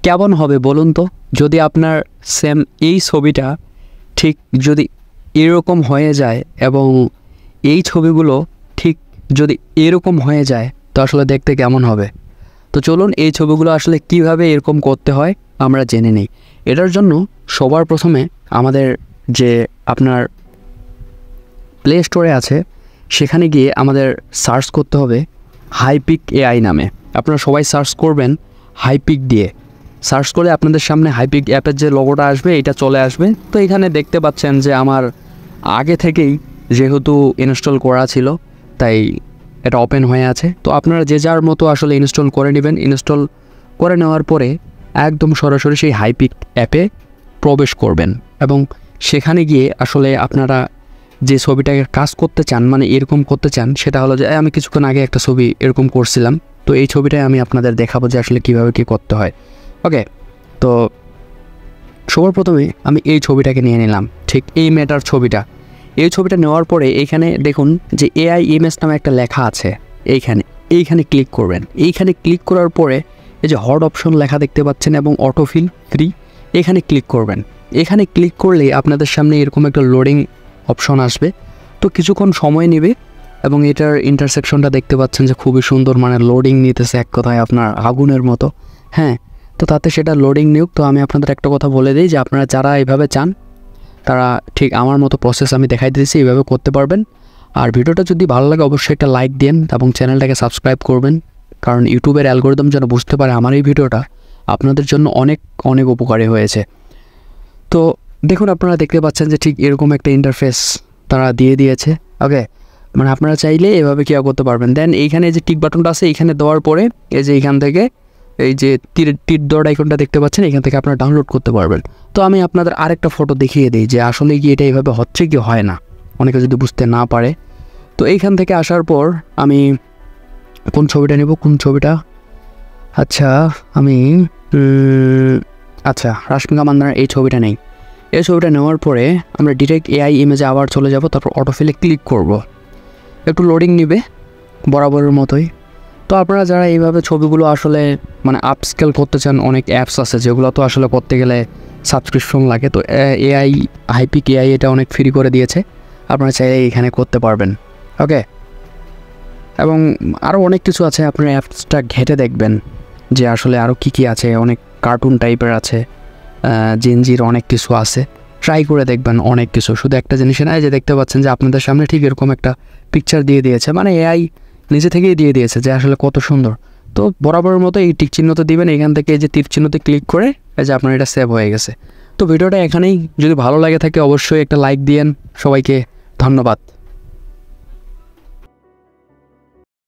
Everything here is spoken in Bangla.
কেমন হবে বলুন তো? যদি আপনার সেম এই ছবিটা ঠিক যদি এরকম হয়ে যায় এবং এই ছবিগুলো ঠিক যদি এরকম হয়ে যায় তো আসলে দেখতে কেমন হবে? তো চলুন এই ছবিগুলো আসলে কিভাবে এরকম করতে হয় আমরা জেনে নিই। এটার জন্য সবার প্রথমে আমাদের যে আপনার প্লে স্টোরে আছে সেখানে গিয়ে আমাদের সার্চ করতে হবে হাইপিক এআই নামে। আপনারা সবাই সার্চ করবেন হাইপিক দিয়ে। সার্চ করে আপনাদের সামনে হাইপিক অ্যাপের যে লোগোটা আসবে এটা চলে আসবে। তো এখানে দেখতে পাচ্ছেন যে আমার আগে থেকেই যেহেতু ইনস্টল করা ছিল তাই এটা ওপেন হয়ে আছে। তো আপনারা যে যার মতো আসলে ইনস্টল করে নেবেন। ইনস্টল করে নেওয়ার পরে একদম সরাসরি সেই হাইপিক অ্যাপে প্রবেশ করবেন এবং সেখানে গিয়ে আসলে আপনারা যে ছবিটাকে কাজ করতে চান মানে এরকম করতে চান সেটা হলো যে আমি কিছুক্ষণ আগে একটা ছবি এরকম করছিলাম। তো এই ছবিটাই আমি আপনাদের দেখাবো যে আসলে কীভাবে কী করতে হয়। ওকে, তো সবার প্রথমে আমি এই ছবিটাকে নিয়ে নিলাম, ঠিক এই মেয়েটার ছবিটা। এই ছবিটা নেওয়ার পরে এইখানে দেখুন যে এআই ইমেজ নামে একটা লেখা আছে। এইখানে ক্লিক করবেন। এইখানে ক্লিক করার পরে এই যে হট অপশন লেখা দেখতে পাচ্ছেন এবং অটোফিল 3 এখানে ক্লিক করবেন। এখানে ক্লিক করলে আপনাদের সামনে এরকম একটা লোডিং অপশন আসবে। তো কিছুক্ষণ সময় নেবে এবং এটার ইন্টারসেকশনটা দেখতে পাচ্ছেন যে খুবই সুন্দর, মানে লোডিং নিতেছে এক কথায় আপনার আগুনের মতো। হ্যাঁ, তো তাতে সেটা লোডিং নিউক। তো আমি আপনাদের একটা কথা বলে দিই যে আপনারা যারা এইভাবে চান তারা ঠিক আমার মতো প্রসেস আমি দেখাই দিয়েছি, এইভাবে করতে পারবেন। আর ভিডিওটা যদি ভালো লাগে অবশ্যই একটা লাইক দিন এবং চ্যানেলটাকে সাবস্ক্রাইব করবেন, কারণ ইউটিউবের অ্যালগোরিদম যেন বুঝতে পারে আমার এই ভিডিওটা আপনাদের জন্য অনেক অনেক উপকারী হয়েছে। তো দেখুন আপনারা দেখতে পাচ্ছেন যে ঠিক এরকম একটা ইন্টারফেস তারা দিয়ে দিয়েছে। ওকে, মানে আপনারা চাইলে এভাবে কী করতে পারবেন। দেন এইখানে যে টিক বাটনটা আছে এইখানে দেওয়ার পরে এই যে এইখান থেকে এই যে তীর দৌড় আইকনটা দেখতে পাচ্ছেন এখান থেকে আপনারা ডাউনলোড করতে পারবেন। তো আমি আপনাদের আরেকটা ফটো দেখিয়ে দিই যে আসলে কি এটা এইভাবে হচ্ছে কি হয় না, অনেকে যদি বুঝতে না পারে। তো এইখান থেকে আসার পর আমি কোন ছবিটা নেব, কোন ছবিটা, আচ্ছা আমি রাশমিকা মান্দানার এই ছবিটা নেই। এই ছবিটা নেওয়ার পরে আমরা ডিরেক্ট এআই ইমেজে আবার চলে যাব, তারপর অটোফিলে ক্লিক করব। একটু লোডিং নেবে বরাবরের মতোই। তো আপনারা যারা এইভাবে ছবিগুলো আসলে মানে আপস্কেল করতে চান, অনেক অ্যাপস আছে যেগুলো তো আসলে করতে গেলে সাবস্ক্রিপশন লাগে। তো এআই হাইপিক এআই এটা অনেক ফ্রি করে দিয়েছে, আপনারা চাইলে এখানে করতে পারবেন। ওকে, এবং আরও অনেক কিছু আছে, আপনারা অ্যাপসটা ঘেঁটে দেখবেন যে আসলে আরও কী আছে। অনেক কার্টুন টাইপের আছে, জিনজির অনেক কিছু আছে, ট্রাই করে দেখবেন অনেক কিছু। শুধু একটা জিনিস না, যে দেখতে পাচ্ছেন যে আপনাদের সামনে ঠিক এরকম একটা পিকচার দিয়ে দিয়েছে, মানে এআই নিজে থেকেই দিয়ে দিয়েছে যে আসলে কত সুন্দর। তো বরাবরের মতো এই টিক চিহ্নতে দিবেন, এখান থেকে এই যে তীর চিহ্নতে ক্লিক করে এই যে আপনার এটা সেভ হয়ে গেছে। তো ভিডিওটা এখানেই, যদি ভালো লাগে থাকে অবশ্যই একটা লাইক দিয়েন। সবাইকে ধন্যবাদ।